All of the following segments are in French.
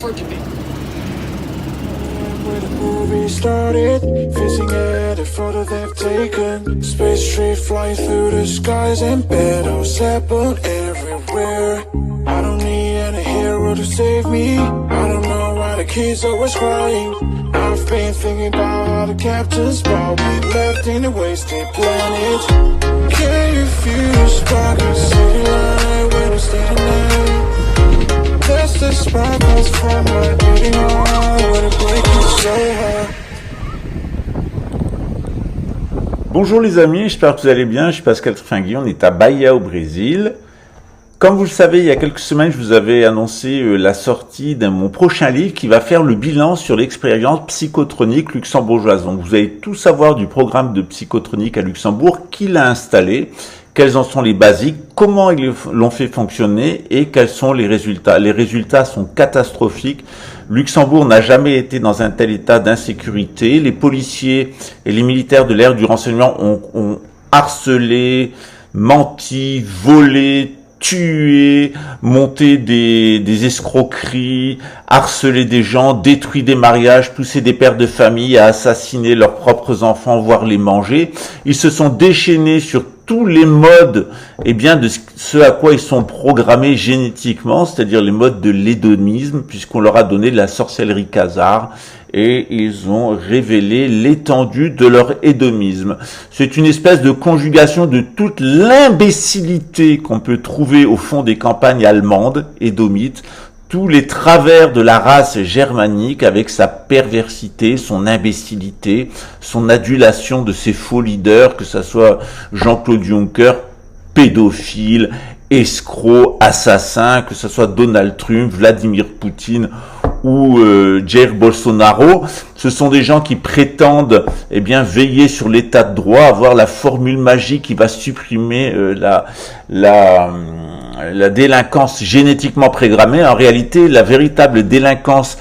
Where the movie started, facing at a photo they've taken. Space trade flying through the skies and battles happen everywhere. I don't need any hero to save me. I don't know why the kids always crying. I've been thinking about how the captain's ball we left in a wasted planet. Can you feel the spark of city light when we stay tonight? That's the sparkles from my beating heart when the break is so hard. Bonjour les amis, j'espère que vous allez bien, je suis Pascal Tringuy, on est à Bahia au Brésil. Comme vous le savez, il y a quelques semaines, je vous avais annoncé la sortie de mon prochain livre qui va faire le bilan sur l'expérience psychotronique luxembourgeoise. Donc vous allez tout savoir du programme de psychotronique à Luxembourg, qui l'a installé, quels en sont les basiques, comment ils l'ont fait fonctionner et quels sont les résultats. Les résultats sont catastrophiques. Luxembourg n'a jamais été dans un tel état d'insécurité. Les policiers et les militaires de l'ère du renseignement ont harcelé, menti, volé, tué, monté des escroqueries, harcelé des gens, détruit des mariages, poussé des pères de famille à assassiner leurs propres enfants, voire les manger. Ils se sont déchaînés sur tous les modes, de ce à quoi ils sont programmés génétiquement, c'est-à-dire les modes de l'hédonisme, puisqu'on leur a donné de la sorcellerie khazare, et ils ont révélé l'étendue de leur hédonisme. C'est une espèce de conjugation de toute l'imbécilité qu'on peut trouver au fond des campagnes allemandes, édomites, tous les travers de la race germanique avec sa perversité, son imbécilité, son adulation de ses faux leaders, que ce soit Jean-Claude Juncker, pédophile, escroc, assassin, que ce soit Donald Trump, Vladimir Poutine ou Jair Bolsonaro. Ce sont des gens qui prétendent veiller sur l'état de droit, avoir la formule magique qui va supprimer la délinquance génétiquement programmée. En réalité, la véritable délinquance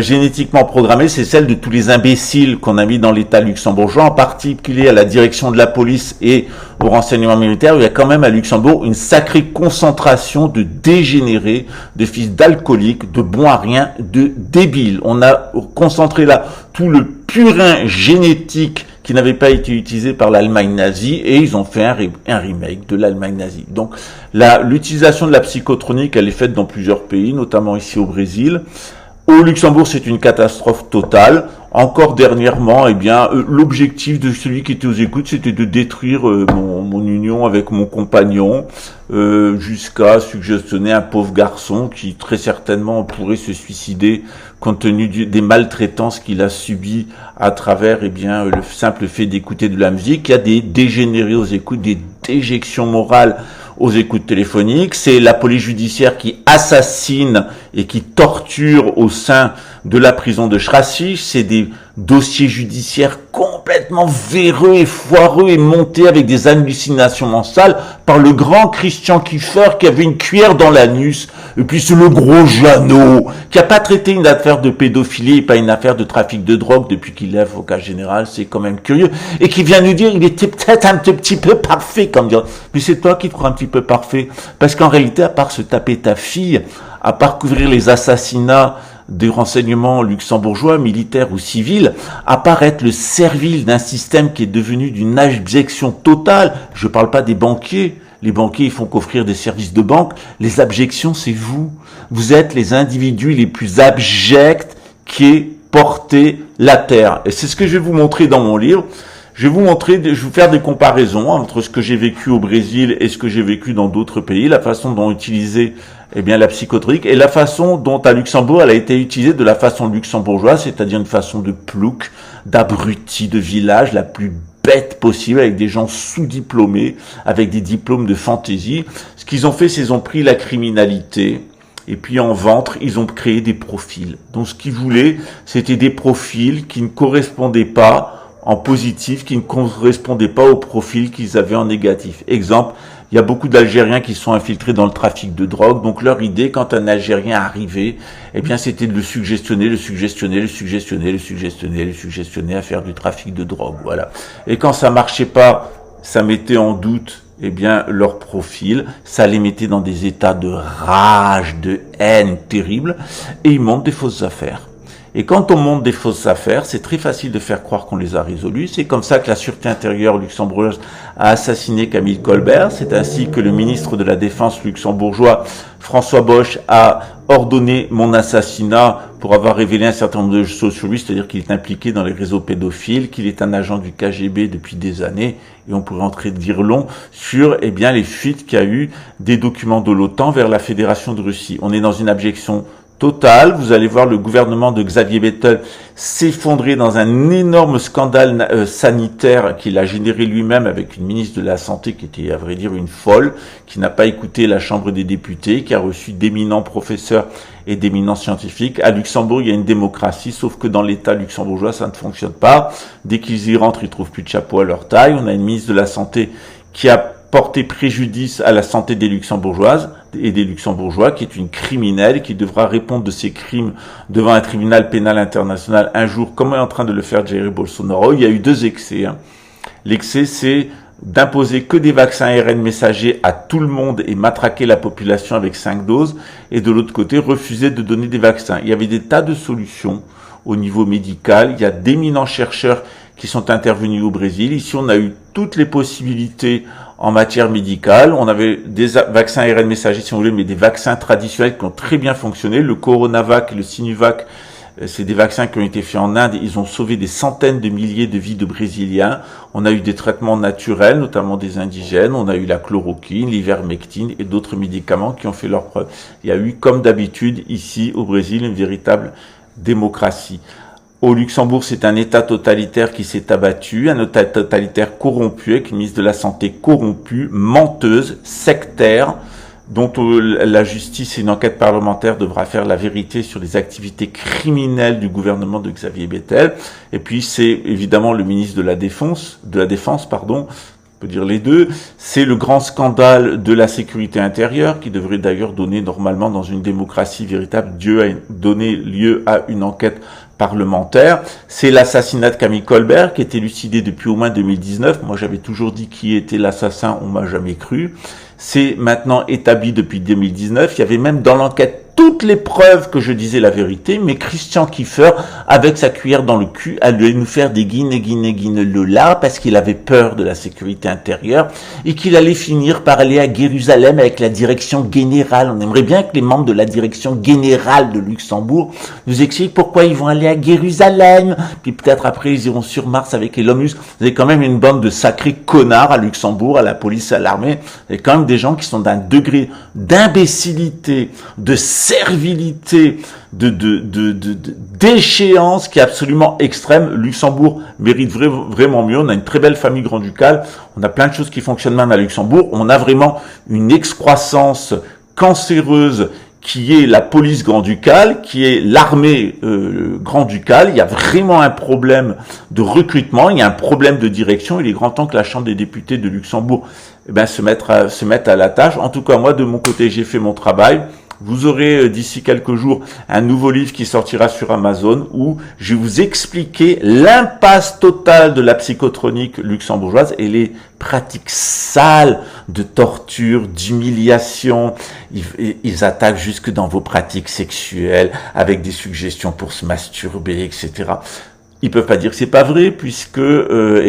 génétiquement programmée, c'est celle de tous les imbéciles qu'on a mis dans l'État luxembourgeois, en particulier à la direction de la police et au renseignement militaire. Il y a quand même à Luxembourg une sacrée concentration de dégénérés, de fils d'alcooliques, de bons à rien, de débiles. On a concentré là tout le purin génétique qui n'avait pas été utilisé par l'Allemagne nazie, et ils ont fait un remake de l'Allemagne nazie. Donc l'utilisation de la psychotronique, elle est faite dans plusieurs pays, notamment ici au Brésil. Au Luxembourg, c'est une catastrophe totale. Encore dernièrement, l'objectif de celui qui était aux écoutes, c'était de détruire mon union avec mon compagnon, jusqu'à suggestionner un pauvre garçon qui très certainement pourrait se suicider compte tenu des maltraitances qu'il a subies à travers le simple fait d'écouter de la musique. Il y a des dégénérés aux écoutes, des déjections morales aux écoutes téléphoniques. C'est la police judiciaire qui assassine et qui torture au sein de la prison de Schrassich. C'est des dossiers judiciaires complètement véreux et foireux et montés avec des hallucinations mentales par le grand Christian Kiefer qui avait une cuillère dans l'anus. Et puis c'est le gros Jeannot qui a pas traité une affaire de pédophilie et pas une affaire de trafic de drogue depuis qu'il est avocat général. C'est quand même curieux. Et qui vient nous dire il était peut-être un petit peu parfait, comme dire. Mais c'est toi qui te crois un petit peu parfait. Parce qu'en réalité, à part se taper ta fille, à part couvrir les assassinats des renseignements luxembourgeois, militaires ou civils, à part être le servile d'un système qui est devenu d'une abjection totale. Je parle pas des banquiers. Les banquiers, ils font qu'offrir des services de banque. Les abjections, c'est vous. Vous êtes les individus les plus abjects qui aient porté la terre. Et c'est ce que je vais vous montrer dans mon livre. Je vais vous faire des comparaisons entre ce que j'ai vécu au Brésil et ce que j'ai vécu dans d'autres pays, la façon dont utiliser la psychotronique et la façon dont à Luxembourg elle a été utilisée de la façon luxembourgeoise, c'est-à-dire une façon de plouc, d'abruti, de village, la plus bête possible, avec des gens sous-diplômés, avec des diplômes de fantaisie. Ce qu'ils ont fait, c'est qu'ils ont pris la criminalité, et puis en ventre, ils ont créé des profils. Donc ce qu'ils voulaient, c'était des profils qui ne correspondaient pas en positif, qui ne correspondaient pas au profil qu'ils avaient en négatif. Exemple, il y a beaucoup d'Algériens qui sont infiltrés dans le trafic de drogue. Donc leur idée, quand un Algérien arrivait, c'était de le suggestionner à faire du trafic de drogue. Voilà. Et quand ça marchait pas, ça mettait en doute eh bien, leur profil, ça les mettait dans des états de rage, de haine terrible, et ils montent des fausses affaires. Et quand on monte des fausses affaires, c'est très facile de faire croire qu'on les a résolues. C'est comme ça que la Sûreté intérieure luxembourgeoise a assassiné Camille Colbert. C'est ainsi que le ministre de la Défense luxembourgeois, François Bosch, a ordonné mon assassinat pour avoir révélé un certain nombre de choses sur lui, c'est-à-dire qu'il est impliqué dans les réseaux pédophiles, qu'il est un agent du KGB depuis des années, et on pourrait entrer dire long sur, eh bien, les fuites qu'il y a eu des documents de l'OTAN vers la Fédération de Russie. On est dans une abjection totale. Vous allez voir le gouvernement de Xavier Bettel s'effondrer dans un énorme scandale sanitaire qu'il a généré lui-même avec une ministre de la Santé qui était, à vrai dire, une folle, qui n'a pas écouté la Chambre des députés, qui a reçu d'éminents professeurs et d'éminents scientifiques. À Luxembourg, il y a une démocratie, sauf que dans l'État luxembourgeois, ça ne fonctionne pas. Dès qu'ils y rentrent, ils trouvent plus de chapeau à leur taille. On a une ministre de la Santé qui a porté préjudice à la santé des Luxembourgeoises et des Luxembourgeois, qui est une criminelle, qui devra répondre de ses crimes devant un tribunal pénal international un jour, comme est en train de le faire Jair Bolsonaro. Il y a eu deux excès. L'excès, c'est d'imposer que des vaccins ARN messagers à tout le monde et matraquer la population avec 5 doses, et de l'autre côté, refuser de donner des vaccins. Il y avait des tas de solutions au niveau médical. Il y a d'éminents chercheurs qui sont intervenus au Brésil. Ici, on a eu toutes les possibilités en matière médicale. On avait des vaccins ARN messagers, si vous voulez, mais des vaccins traditionnels qui ont très bien fonctionné. Le Coronavac et le Sinovac, c'est des vaccins qui ont été faits en Inde. Ils ont sauvé des centaines de milliers de vies de Brésiliens. On a eu des traitements naturels, notamment des indigènes. On a eu la chloroquine, l'ivermectine et d'autres médicaments qui ont fait leurs preuves. Il y a eu, comme d'habitude, ici au Brésil, une véritable démocratie. Au Luxembourg, c'est un État totalitaire qui s'est abattu, un État totalitaire corrompu, avec une ministre de la Santé corrompue, menteuse, sectaire, dont la justice et une enquête parlementaire devra faire la vérité sur les activités criminelles du gouvernement de Xavier Bettel. Et puis, c'est évidemment le ministre de la Défense, on peut dire les deux. C'est le grand scandale de la sécurité intérieure, qui devrait d'ailleurs donner normalement, dans une démocratie véritable, donner lieu à une enquête parlementaire. C'est l'assassinat de Camille Colbert, qui est élucidé depuis au moins 2019. Moi, j'avais toujours dit qui était l'assassin, on m'a jamais cru. C'est maintenant établi depuis 2019. Il y avait même dans l'enquête toutes les preuves que je disais la vérité, mais Christian Kiefer, avec sa cuillère dans le cul, allait nous faire des guine parce qu'il avait peur de la sécurité intérieure et qu'il allait finir par aller à Jérusalem avec la direction générale. On aimerait bien que les membres de la direction générale de Luxembourg nous expliquent pourquoi ils vont aller à Jérusalem, puis peut-être après ils iront sur Mars avec Elon Musk. Vous avez quand même une bande de sacrés connards à Luxembourg, à la police, à l'armée. Vous avez quand même des gens qui sont d'un degré d'imbécilité, de servilité, d'échéance qui est absolument extrême. Luxembourg mérite vraiment mieux. On a une très belle famille grand-ducale. On a plein de choses qui fonctionnent même à Luxembourg. On a vraiment une excroissance cancéreuse qui est la police grand-ducale, qui est l'armée grand-ducale. Il y a vraiment un problème de recrutement, il y a un problème de direction. Il est grand temps que la Chambre des députés de Luxembourg se mette à la tâche. En tout cas, moi, de mon côté, j'ai fait mon travail. Vous aurez d'ici quelques jours un nouveau livre qui sortira sur Amazon où je vais vous expliquer l'impasse totale de la psychotronique luxembourgeoise et les pratiques sales de torture, d'humiliation. Ils attaquent jusque dans vos pratiques sexuelles avec des suggestions pour se masturber, etc. Ils peuvent pas dire que c'est pas vrai puisque, je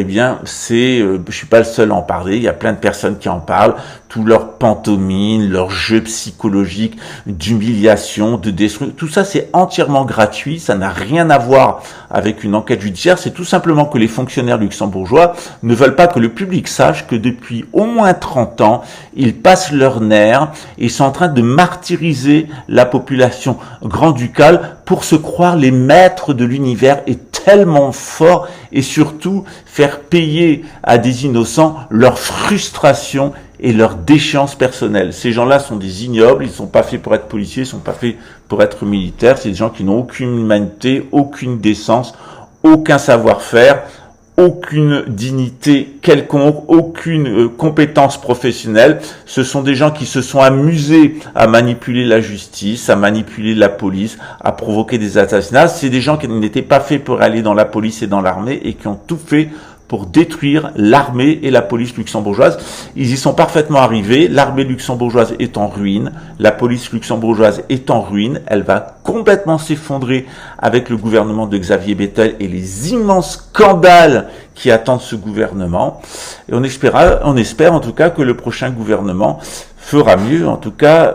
suis pas le seul à en parler. Il y a plein de personnes qui en parlent. Tout leur pantomime, leur jeu psychologique, d'humiliation, de destruction. Tout ça, c'est entièrement gratuit. Ça n'a rien à voir avec une enquête judiciaire. C'est tout simplement que les fonctionnaires luxembourgeois ne veulent pas que le public sache que depuis au moins 30 ans, ils passent leur nerfs et sont en train de martyriser la population grand-ducale pour se croire les maîtres de l'univers et tellement fort et surtout faire payer à des innocents leur frustration et leur déchéance personnelle. Ces gens-là sont des ignobles, ils sont pas faits pour être policiers, ils sont pas faits pour être militaires, c'est des gens qui n'ont aucune humanité, aucune décence, aucun savoir-faire, aucune dignité quelconque, aucune compétence professionnelle. Ce sont des gens qui se sont amusés à manipuler la justice, à manipuler la police, à provoquer des assassinats. C'est des gens qui n'étaient pas faits pour aller dans la police et dans l'armée et qui ont tout fait pour détruire l'armée et la police luxembourgeoise. Ils y sont parfaitement arrivés. L'armée luxembourgeoise est en ruine. La police luxembourgeoise est en ruine. Elle va complètement s'effondrer avec le gouvernement de Xavier Bettel et les immenses scandales qui attendent ce gouvernement. Et on espère en tout cas que le prochain gouvernement fera mieux, en tout cas,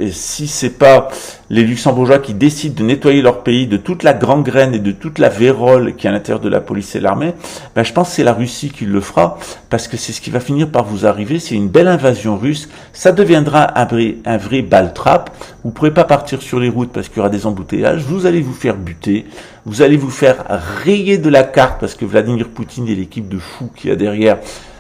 et si c'est pas les Luxembourgeois qui décident de nettoyer leur pays de toute la gangrène et de toute la vérole qui est à l'intérieur de la police et de l'armée, ben je pense que c'est la Russie qui le fera, parce que c'est ce qui va finir par vous arriver, c'est une belle invasion russe, ça deviendra un vrai ball-trap, vous ne pourrez pas partir sur les routes parce qu'il y aura des embouteillages, vous allez vous faire buter, vous allez vous faire rayer de la carte, parce que Vladimir Poutine et l'équipe de fous qu'il y a derrière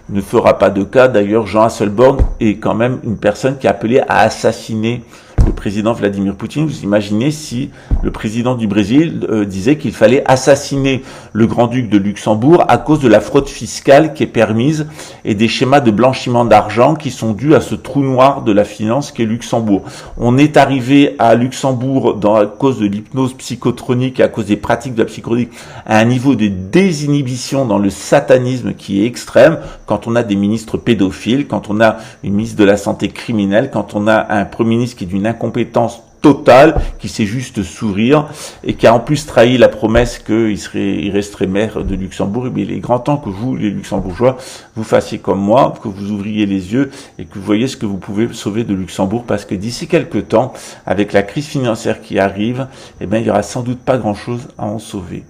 ne fera pas de cas. D'ailleurs, Jean Hasselborn est quand même une personne qui a appelé à assassiner le président Vladimir Poutine. Vous imaginez si le président du Brésil disait qu'il fallait assassiner le grand-duc de Luxembourg à cause de la fraude fiscale qui est permise et des schémas de blanchiment d'argent qui sont dus à ce trou noir de la finance qu'est Luxembourg. On est arrivé à Luxembourg à cause de l'hypnose psychotronique et à cause des pratiques de la psychotronique à un niveau de désinhibition dans le satanisme qui est extrême, quand on a des ministres pédophiles, quand on a une ministre de la santé criminelle, quand on a un premier ministre qui est d'une incompétence totale, qui sait juste sourire et qui a en plus trahi la promesse qu'il resterait maire de Luxembourg. Et bien, il est grand temps que vous, les Luxembourgeois, vous fassiez comme moi, que vous ouvriez les yeux et que vous voyez ce que vous pouvez sauver de Luxembourg, parce que d'ici quelques temps, avec la crise financière qui arrive, eh bien, il y aura sans doute pas grand-chose à en sauver.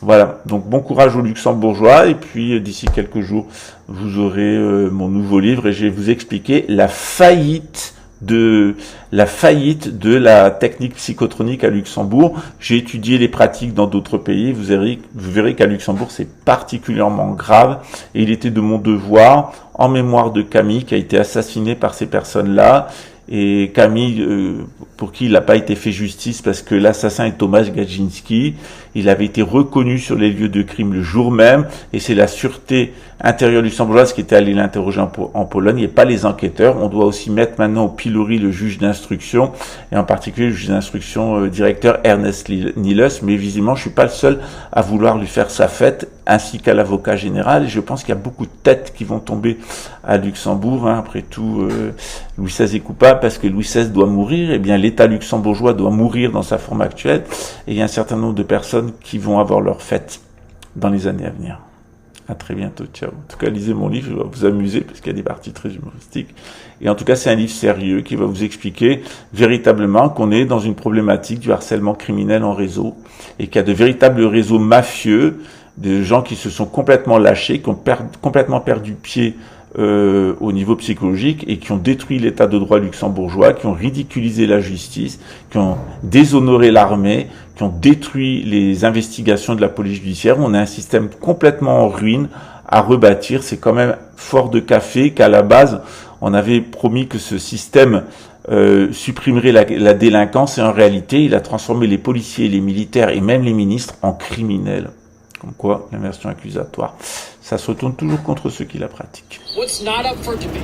Voilà, donc bon courage aux Luxembourgeois, et puis d'ici quelques jours, vous aurez mon nouveau livre et je vais vous expliquer la faillite de la technique psychotronique à Luxembourg. J'ai étudié les pratiques dans d'autres pays, vous verrez qu'à Luxembourg c'est particulièrement grave, et il était de mon devoir, en mémoire de Camille qui a été assassiné par ces personnes-là, et Camille, pour qui il n'a pas été fait justice parce que l'assassin est Tomasz Gadzinski, il avait été reconnu sur les lieux de crime le jour même, et c'est la sûreté intérieure luxembourgeoise qui était allée l'interroger en Pologne, et pas les enquêteurs. On doit aussi mettre maintenant au pilori le juge d'instruction, et en particulier le juge d'instruction directeur Ernest Niels, mais visiblement je suis pas le seul à vouloir lui faire sa fête, ainsi qu'à l'avocat général, et je pense qu'il y a beaucoup de têtes qui vont tomber à Luxembourg, hein. Après tout, Louis XVI est coupable parce que Louis XVI doit mourir, et bien l'État luxembourgeois doit mourir dans sa forme actuelle, et il y a un certain nombre de personnes qui vont avoir leur fête dans les années à venir. À très bientôt, ciao. En tout cas, lisez mon livre, il va vous amuser parce qu'il y a des parties très humoristiques. Et en tout cas, c'est un livre sérieux qui va vous expliquer véritablement qu'on est dans une problématique du harcèlement criminel en réseau, et qu'il y a de véritables réseaux mafieux, de gens qui se sont complètement lâchés, qui ont complètement perdu pied au niveau psychologique, et qui ont détruit l'état de droit luxembourgeois, qui ont ridiculisé la justice, qui ont déshonoré l'armée, qui ont détruit les investigations de la police judiciaire. On a un système complètement en ruine à rebâtir. C'est quand même fort de café qu'à la base, on avait promis que ce système supprimerait la délinquance, et en réalité, il a transformé les policiers, les militaires et même les ministres en criminels. Comme quoi, l'inversion accusatoire, ça se retourne toujours contre ceux qui la pratiquent. What's not up for debate?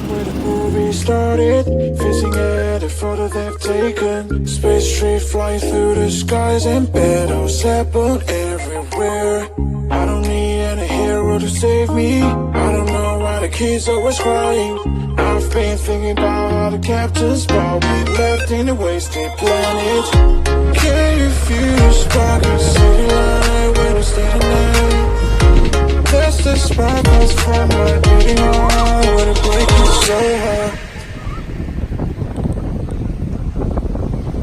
Where the movie started, fizzing at a photo they've taken. Space tree flying through the skies and battles happen everywhere. I don't need any hero to save me. I don't know why the kids always crying. I've been thinking about how the captain's ball we left in a wasted planet. Can you feel the spark of city light when we stay tonight? That's the sparkles from my beating heart when it breaks so hard.